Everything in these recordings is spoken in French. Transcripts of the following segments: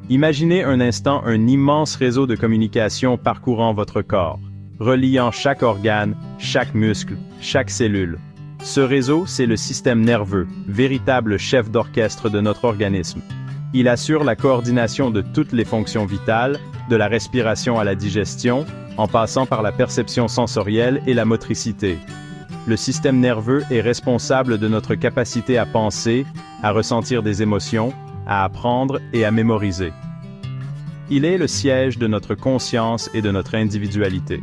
Imaginez un instant un immense réseau de communication parcourant votre corps, reliant chaque organe, chaque muscle, chaque cellule. Ce réseau, c'est le système nerveux, véritable chef d'orchestre de notre organisme. Il assure la coordination de toutes les fonctions vitales, de la respiration à la digestion, en passant par la perception sensorielle et la motricité. Le système nerveux est responsable de notre capacité à penser, à ressentir des émotions, à apprendre et à mémoriser. Il est le siège de notre conscience et de notre individualité.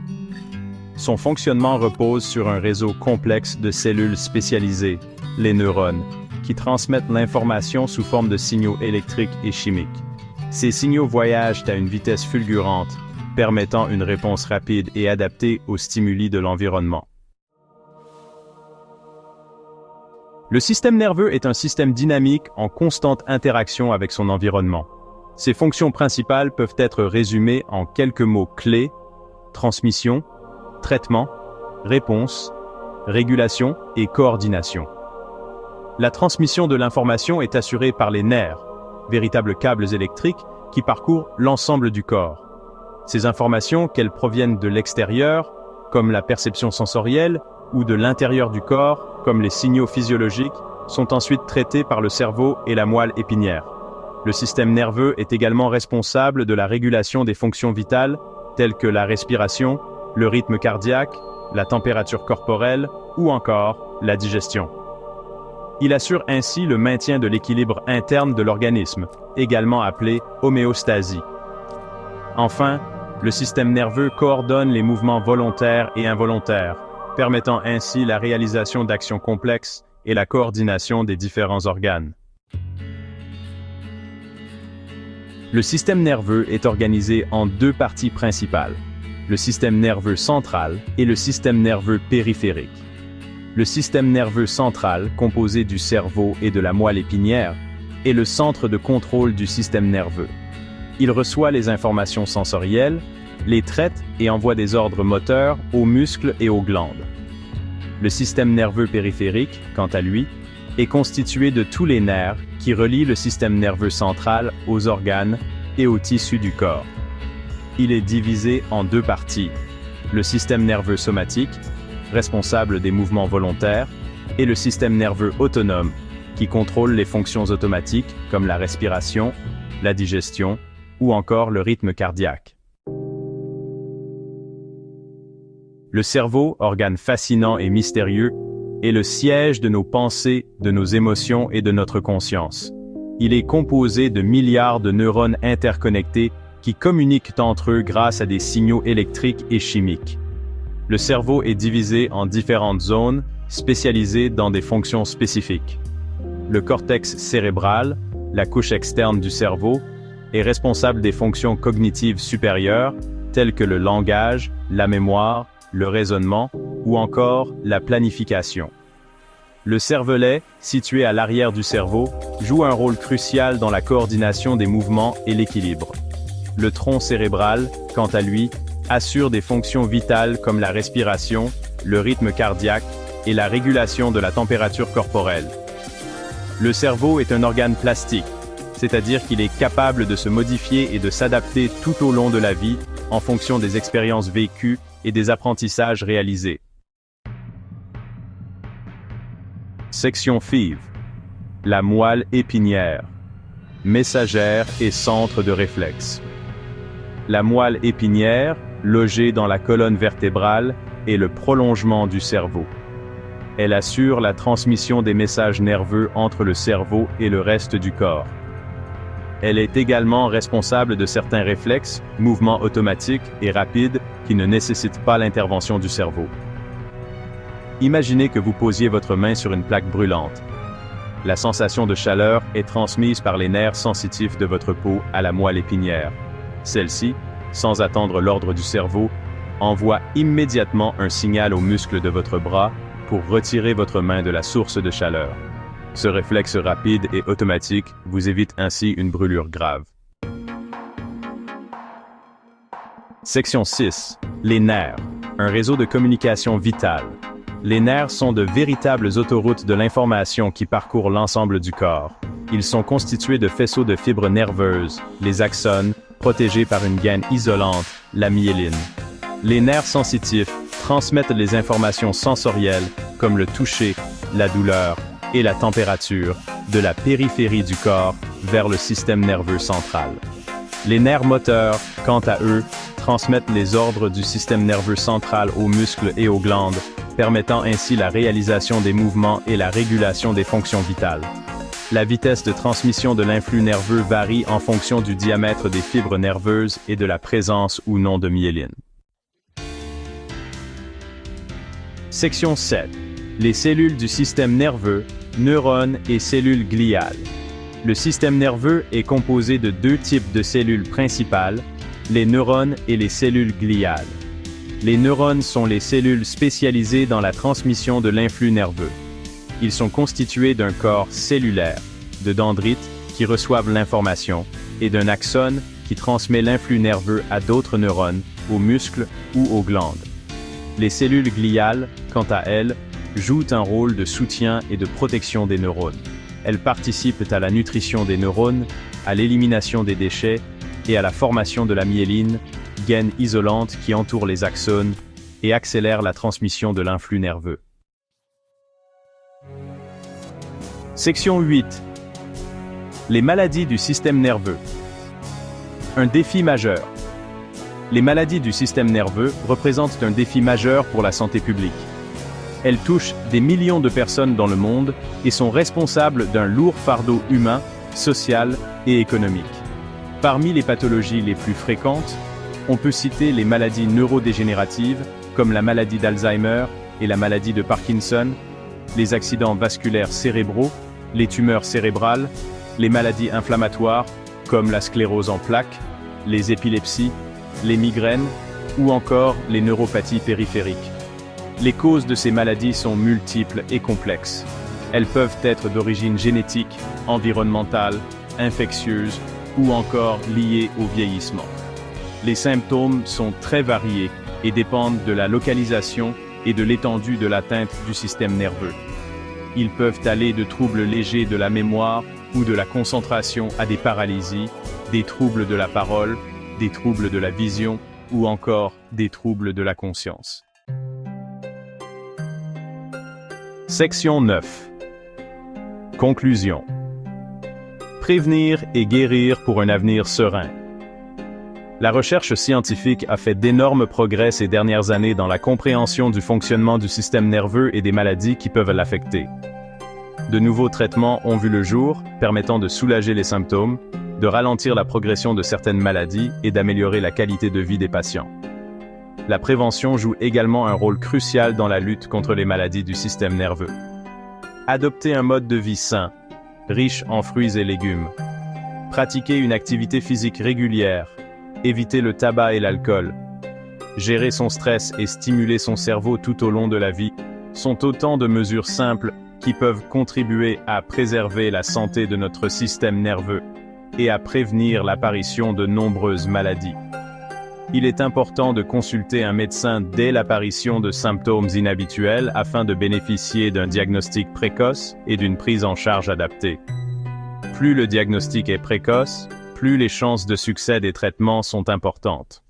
Son fonctionnement repose sur un réseau complexe de cellules spécialisées, les neurones, qui transmettent l'information sous forme de signaux électriques et chimiques. Ces signaux voyagent à une vitesse fulgurante, permettant une réponse rapide et adaptée aux stimuli de l'environnement. Le système nerveux est un système dynamique en constante interaction avec son environnement. Ses fonctions principales peuvent être résumées en quelques mots clés: transmission, traitement, réponse, régulation et coordination. La transmission de l'information est assurée par les nerfs, véritables câbles électriques qui parcourent l'ensemble du corps. Ces informations, qu'elles proviennent de l'extérieur, comme la perception sensorielle, ou de l'intérieur du corps, comme les signaux physiologiques, sont ensuite traitées par le cerveau et la moelle épinière. Le système nerveux est également responsable de la régulation des fonctions vitales, telles que la respiration, le rythme cardiaque, la température corporelle ou encore la digestion. Il assure ainsi le maintien de l'équilibre interne de l'organisme, également appelé homéostasie. Enfin, le système nerveux coordonne les mouvements volontaires et involontaires, permettant ainsi la réalisation d'actions complexes et la coordination des différents organes. Le système nerveux est organisé en deux parties principales, le système nerveux central et le système nerveux périphérique. Le système nerveux central, composé du cerveau et de la moelle épinière, est le centre de contrôle du système nerveux. Il reçoit les informations sensorielles, les traite et envoie des ordres moteurs aux muscles et aux glandes. Le système nerveux périphérique, quant à lui, est constitué de tous les nerfs qui relient le système nerveux central aux organes et aux tissus du corps. Il est divisé en deux parties, le système nerveux somatique, responsable des mouvements volontaires, et le système nerveux autonome, qui contrôle les fonctions automatiques comme la respiration, la digestion ou encore le rythme cardiaque. Le cerveau, organe fascinant et mystérieux, est le siège de nos pensées, de nos émotions et de notre conscience. Il est composé de milliards de neurones interconnectés qui communiquent entre eux grâce à des signaux électriques et chimiques. Le cerveau est divisé en différentes zones, spécialisées dans des fonctions spécifiques. Le cortex cérébral, la couche externe du cerveau, est responsable des fonctions cognitives supérieures, telles que le langage, la mémoire, le raisonnement ou encore la planification. Le cervelet, situé à l'arrière du cerveau, joue un rôle crucial dans la coordination des mouvements et l'équilibre. Le tronc cérébral, quant à lui, assure des fonctions vitales comme la respiration, le rythme cardiaque et la régulation de la température corporelle. Le cerveau est un organe plastique, c'est-à-dire qu'il est capable de se modifier et de s'adapter tout au long de la vie en fonction des expériences vécues et des apprentissages réalisés. Section FIV. La moelle épinière. Messagère et centre de réflexe. La moelle épinière, logée dans la colonne vertébrale, est le prolongement du cerveau. Elle assure la transmission des messages nerveux entre le cerveau et le reste du corps. Elle est également responsable de certains réflexes, mouvements automatiques et rapides qui ne nécessitent pas l'intervention du cerveau. Imaginez que vous posiez votre main sur une plaque brûlante. La sensation de chaleur est transmise par les nerfs sensitifs de votre peau à la moelle épinière. Celle-ci, sans attendre l'ordre du cerveau, envoie immédiatement un signal aux muscles de votre bras pour retirer votre main de la source de chaleur. Ce réflexe rapide et automatique vous évite ainsi une brûlure grave. Section 6. Les nerfs. Un réseau de communication vital. Les nerfs sont de véritables autoroutes de l'information qui parcourent l'ensemble du corps. Ils sont constitués de faisceaux de fibres nerveuses, les axones, protégés par une gaine isolante, la myéline. Les nerfs sensitifs transmettent les informations sensorielles, comme le toucher, la douleur et la température, de la périphérie du corps vers le système nerveux central. Les nerfs moteurs, quant à eux, transmettent les ordres du système nerveux central aux muscles et aux glandes, permettant ainsi la réalisation des mouvements et la régulation des fonctions vitales. La vitesse de transmission de l'influx nerveux varie en fonction du diamètre des fibres nerveuses et de la présence ou non de myéline. Section 7. Les cellules du système nerveux, neurones et cellules gliales. Le système nerveux est composé de deux types de cellules principales, les neurones et les cellules gliales. Les neurones sont les cellules spécialisées dans la transmission de l'influx nerveux. Ils sont constitués d'un corps cellulaire, de dendrites qui reçoivent l'information, et d'un axone qui transmet l'influx nerveux à d'autres neurones, aux muscles ou aux glandes. Les cellules gliales, quant à elles, jouent un rôle de soutien et de protection des neurones. Elles participent à la nutrition des neurones, à l'élimination des déchets et à la formation de la myéline, gaine isolante qui entoure les axones et accélère la transmission de l'influx nerveux. Section 8. Les maladies du système nerveux. Un défi majeur. Les maladies du système nerveux représentent un défi majeur pour la santé publique. Elles touchent des millions de personnes dans le monde et sont responsables d'un lourd fardeau humain, social et économique. Parmi les pathologies les plus fréquentes, on peut citer les maladies neurodégénératives, comme la maladie d'Alzheimer et la maladie de Parkinson, les accidents vasculaires cérébraux, les tumeurs cérébrales, les maladies inflammatoires, comme la sclérose en plaques, les épilepsies, les migraines ou encore les neuropathies périphériques. Les causes de ces maladies sont multiples et complexes. Elles peuvent être d'origine génétique, environnementale, infectieuse ou encore liées au vieillissement. Les symptômes sont très variés et dépendent de la localisation et de l'étendue de l'atteinte du système nerveux. Ils peuvent aller de troubles légers de la mémoire ou de la concentration à des paralysies, des troubles de la parole, des troubles de la vision ou encore des troubles de la conscience. Section 9. Conclusion. Prévenir et guérir pour un avenir serein. La recherche scientifique a fait d'énormes progrès ces dernières années dans la compréhension du fonctionnement du système nerveux et des maladies qui peuvent l'affecter. De nouveaux traitements ont vu le jour, permettant de soulager les symptômes, de ralentir la progression de certaines maladies et d'améliorer la qualité de vie des patients. La prévention joue également un rôle crucial dans la lutte contre les maladies du système nerveux. Adopter un mode de vie sain, riche en fruits et légumes. Pratiquer une activité physique régulière. Éviter le tabac et l'alcool. Gérer son stress et stimuler son cerveau tout au long de la vie sont autant de mesures simples qui peuvent contribuer à préserver la santé de notre système nerveux et à prévenir l'apparition de nombreuses maladies. Il est important de consulter un médecin dès l'apparition de symptômes inhabituels afin de bénéficier d'un diagnostic précoce et d'une prise en charge adaptée. Plus le diagnostic est précoce, plus les chances de succès des traitements sont importantes.